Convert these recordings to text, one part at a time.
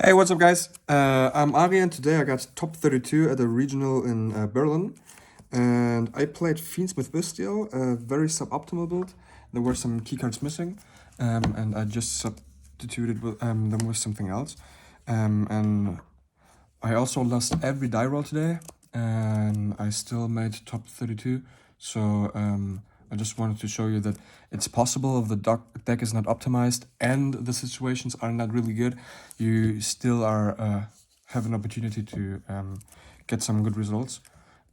Hey, what's up, guys? I'm Ari, and today I got top 32 at a regional in Berlin. And I played Fiendsmith Bystial, a very suboptimal build. There were some keycards missing, and I just substituted them with something else. And I also lost every die roll today, and I still made top 32. So I just wanted to show you that it's possible if the deck is not optimized and the situations are not really good, you still are have an opportunity to get some good results.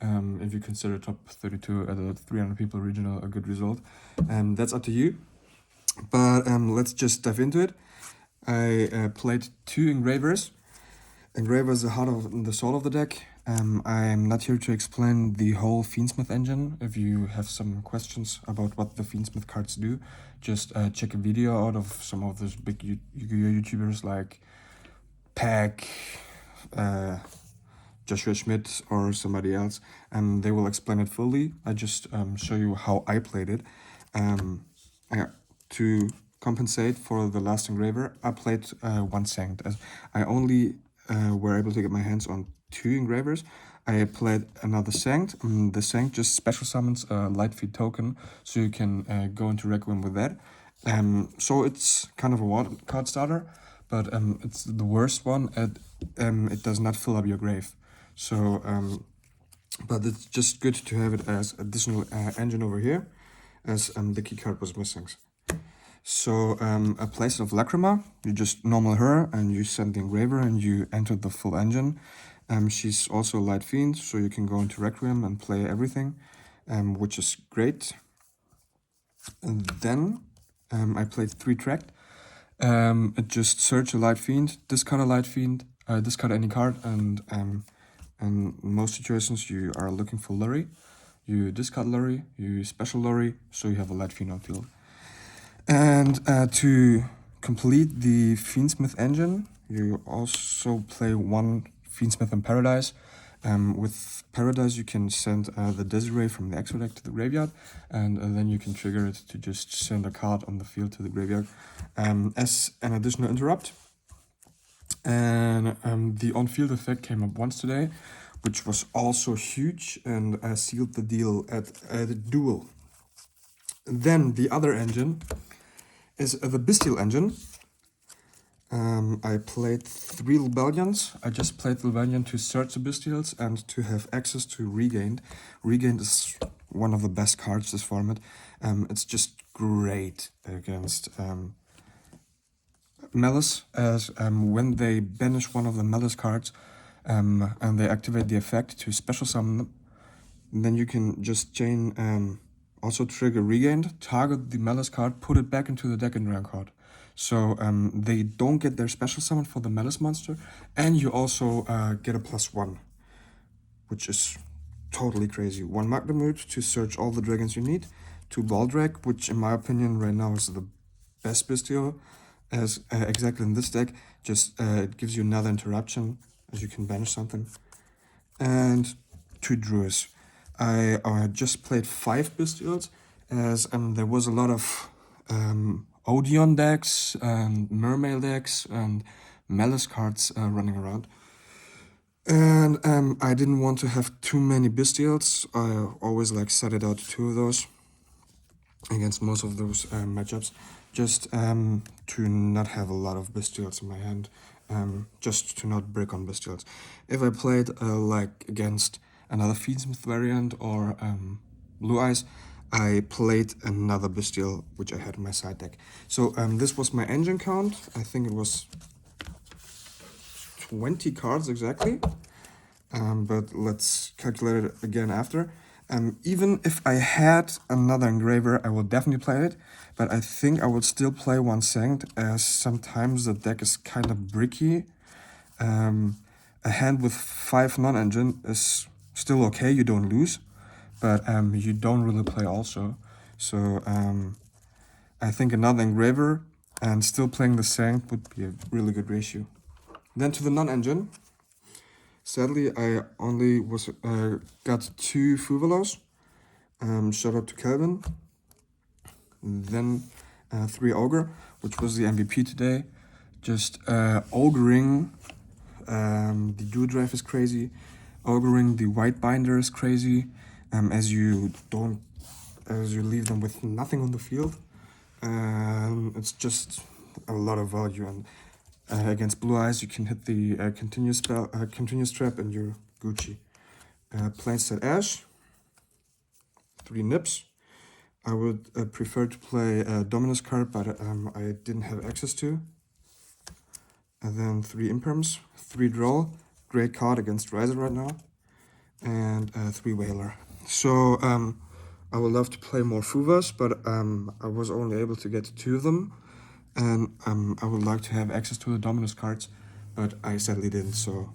If you consider top 32 at a 300 people regional a good result, that's up to you. But let's just dive into it. I played two engravers. Engraver is the heart of the soul of the deck. I'm not here to explain the whole Fiendsmith engine. If you have some questions about what the Fiendsmith cards do, just check a video out of some of those big Yugioh YouTubers like Pack, Joshua Schmidt, or somebody else, and they will explain it fully. I just show you how I played it. To compensate for the last engraver, I played one Sanct, as I only were able to get my hands on two engravers. I played another Sanct. The Sanct just special summons a light feed token, so you can go into Requiem with that. So it's kind of a one card starter, but it's the worst one. It does not fill up your grave. So, but it's just good to have it as additional engine over here, as the key card was missing. So a place of Lacrima, you just normal her and you send the engraver and you enter the full engine. She's also a light fiend, so you can go into Requiem and play everything, which is great. And then I played 3 tracked. Just search a light fiend, discard a light fiend, discard any card, and in most situations you are looking for Lurry. You discard Lurry, you special Lurry, so you have a light fiend on field. And to complete the Fiendsmith engine, you also play one Fiendsmith in Paradise. With Paradise, you can send the Desiree from the extra deck to the graveyard, and then you can trigger it to just send a card on the field to the graveyard as an additional interrupt. And the on-field effect came up once today, which was also huge and sealed the deal at the duel. Then the other engine is the Bystial engine. I played 3 Rebellions. I just played the Rebellion to search the Bystials and to have access to Regained. Regained is one of the best cards this format. It's just great against Malice, as when they banish one of the Malice cards and they activate the effect to special summon them, then you can just chain also trigger Regained, target the Malice card, put it back into the deck and draw a card. So they don't get their special summon for the Malice monster, and you also get a +1, which is totally crazy. 1 Magnemute to search all the dragons you need, 2 baldrake, which in my opinion right now is the best Bystial, as exactly in this deck. Just it gives you another interruption, as you can banish something, and 2 druis. I just played 5 Bystials, as there was a lot of Odeon decks and Mermail decks and Malice cards running around. And I didn't want to have too many Bystials. I always set it out to 2 of those against most of those matchups, just to not have a lot of Bystials in my hand, just to not brick on Bystials. If I played against another Fiendsmith variant or Blue Eyes, I played another Bystial, which I had in my side deck. So this was my engine count. I think it was 20 cards exactly, but let's calculate it again after. Even if I had another engraver, I would definitely play it, but I think I would still play one Sanct, as sometimes the deck is kind of bricky. A hand with 5 non-engine is still okay, you don't lose, but you don't really play also. So I think another engraver and still playing the Sanct would be a really good ratio. Then to the non-engine. Sadly, I only got 2 Fuvalos. Shoutout to Kelvin. Then 3 Ogre, which was the MVP today. just ogring the druis is crazy, ogring the white binder is crazy, as you leave them with nothing on the field. It's just a lot of value, and against blue eyes you can hit the continuous trap and you're Gucci. Plain set Ash, 3 nips. I would prefer to play a Dominus card, but I didn't have access to. And then 3 imperms, 3 draw, great card against Riser right now, and 3 Whaler. So I would love to play more Fuvas, but I was only able to get 2 of them, and I would like to have access to the Dominus cards, but I sadly didn't, so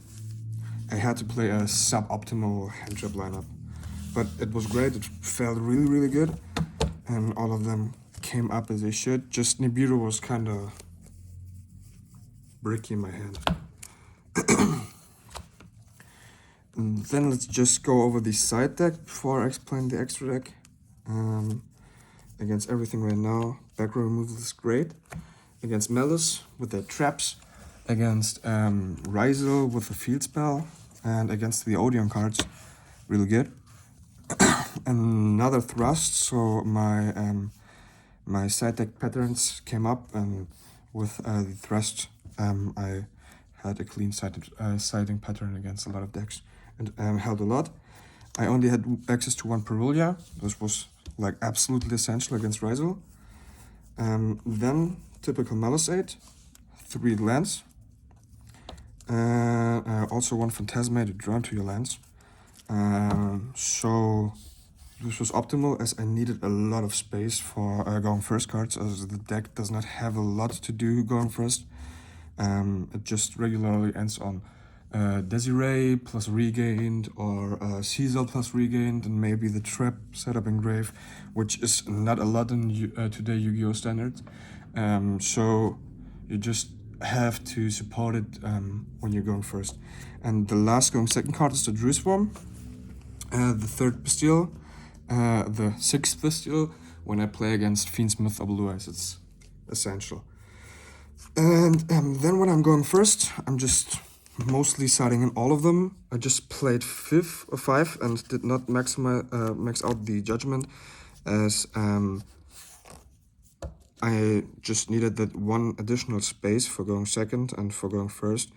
I had to play a suboptimal hand trap lineup. But it was great, it felt really, really good, and all of them came up as they should. Just Nibiru was kind of bricky in my hand. And then let's just go over the side deck before I explain the extra deck. Against everything right now, back row removal is great. Against Malice with their traps, against Rizal with the field spell, and against the Odeon cards, really good. Another thrust, so my side deck patterns came up, and with the thrust I had a clean siding pattern against a lot of decks, and held a lot. I only had access to 1 purulia. This was like absolutely essential against Rizal. Then typical Malisate, 3 lands, also 1 Phantasmate to draw into your lands. So this was optimal, as I needed a lot of space for going first cards, as the deck does not have a lot to do going first. It just regularly ends on Desiree plus regained, or Caesar plus regained, and maybe the trap setup engrave, which is not a lot in today Yu-Gi-Oh standards. So you just have to support it when you're going first. And the last going second card is the Druis form, the 3rd Bystial, the 6th Bystial. When I play against Fiendsmith or Blue Eyes, it's essential. And then when I'm going first, I'm just mostly siding in all of them. I just played 5 and did not max out the judgment, as I just needed that 1 additional space for going second and for going first.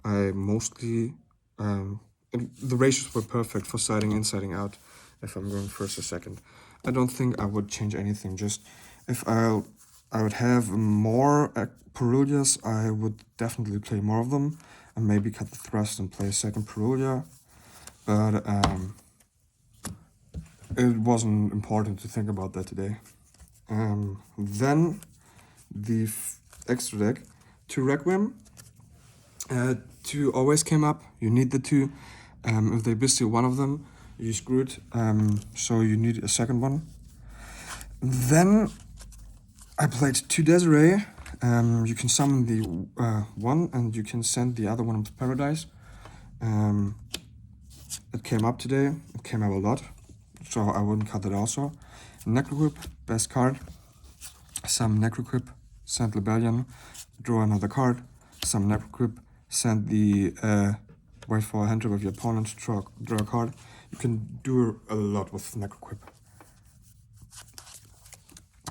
I mostly the ratios were perfect for siding in, siding out if I'm going first or second. I don't think I would change anything. Just if I would have more purulias, I would definitely play more of them, and maybe cut the thrust and play a second purulia. But it wasn't important to think about that today. Then the extra deck, 2 Requiem. 2 always came up. You need the 2. If they Bystial one of them, you screwed. So you need a second one. Then I played 2 Desiree. You can summon the one, and you can send the other one to Paradise. It came up today. It came up a lot, so I wouldn't cut it also. Necroquip, best card. Some Necroquip, send Lebellion, draw another card. Some Necroquip, send the wait for a hand trap of your opponent, draw a card. You can do a lot with Necroquip.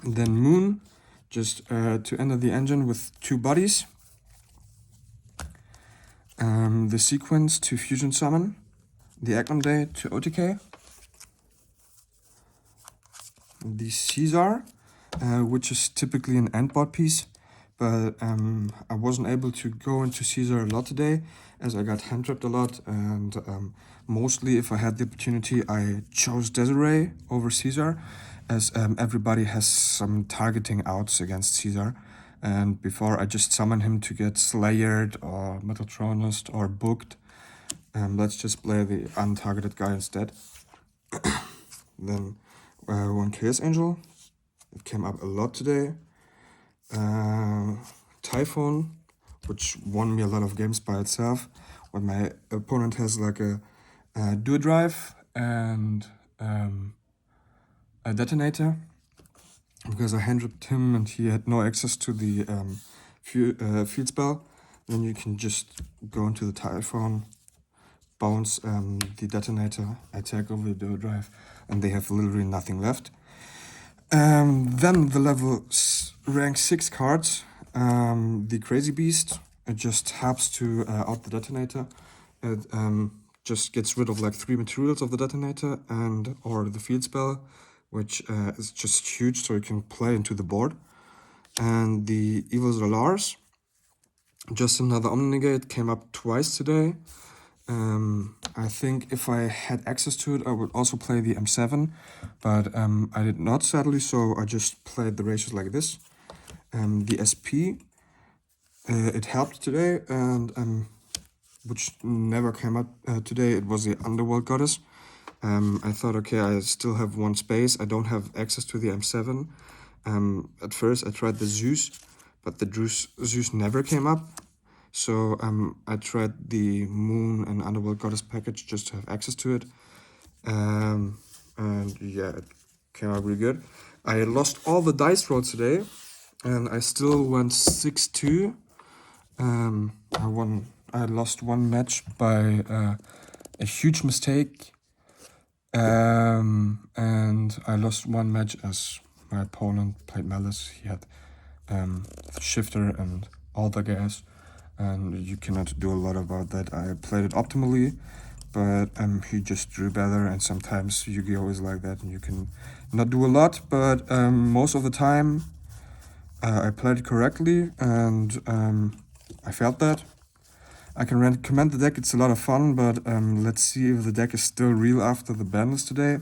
And then Moon, just to enter the engine with 2 bodies. The Sequence to Fusion Summon. The Agnum Day to OTK. The Caesar, which is typically an endboard piece, but I wasn't able to go into Caesar a lot today, as I got hand trapped a lot, and mostly if I had the opportunity I chose Desiree over Caesar, as everybody has some targeting outs against Caesar, and before I just summon him to get Slayered or Metatronist or booked, let's just play the untargeted guy instead. Then 1 Chaos Angel, it came up a lot today. Typhoon, which won me a lot of games by itself, when my opponent has like a Dual Drive and a Detonator, because I hand-ripped him and he had no access to the field spell, then you can just go into the Typhon, bounce the detonator, attack over the duo drive, and they have literally nothing left. Then the level rank 6 cards, the Crazy Beast, it just helps to out the detonator. It just gets rid of like 3 materials of the detonator and or the field spell, which is just huge, so you can play into the board. And the Evil Zolars, just another Omni-Negate, came up twice today. I think if I had access to it, I would also play the M7, but I did not, sadly, so I just played the ratios like this. The SP, it helped today, and which never came up today, it was the Underworld Goddess. I thought, okay, I still have 1 space, I don't have access to the M7. At first I tried the Zeus, but the Zeus never came up. So I tried the Moon and Underworld Goddess package just to have access to it. And yeah, it came out really good. I lost all the dice rolls today, and I still went 6-2. I lost 1 match by a huge mistake. And I lost 1 match as my opponent played Malice. He had the shifter and all the gas, and you cannot do a lot about that. I played it optimally, but he just drew better, and sometimes Yugioh is like that, and you can not do a lot, but most of the time I played it correctly, and I felt that. I can recommend the deck, it's a lot of fun, but let's see if the deck is still real after the Banlist today.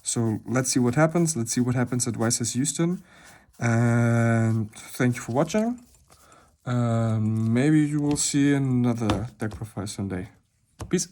So let's see what happens. Let's see what happens at YCS Houston. And thank you for watching. Maybe you will see another deck profile someday. Peace.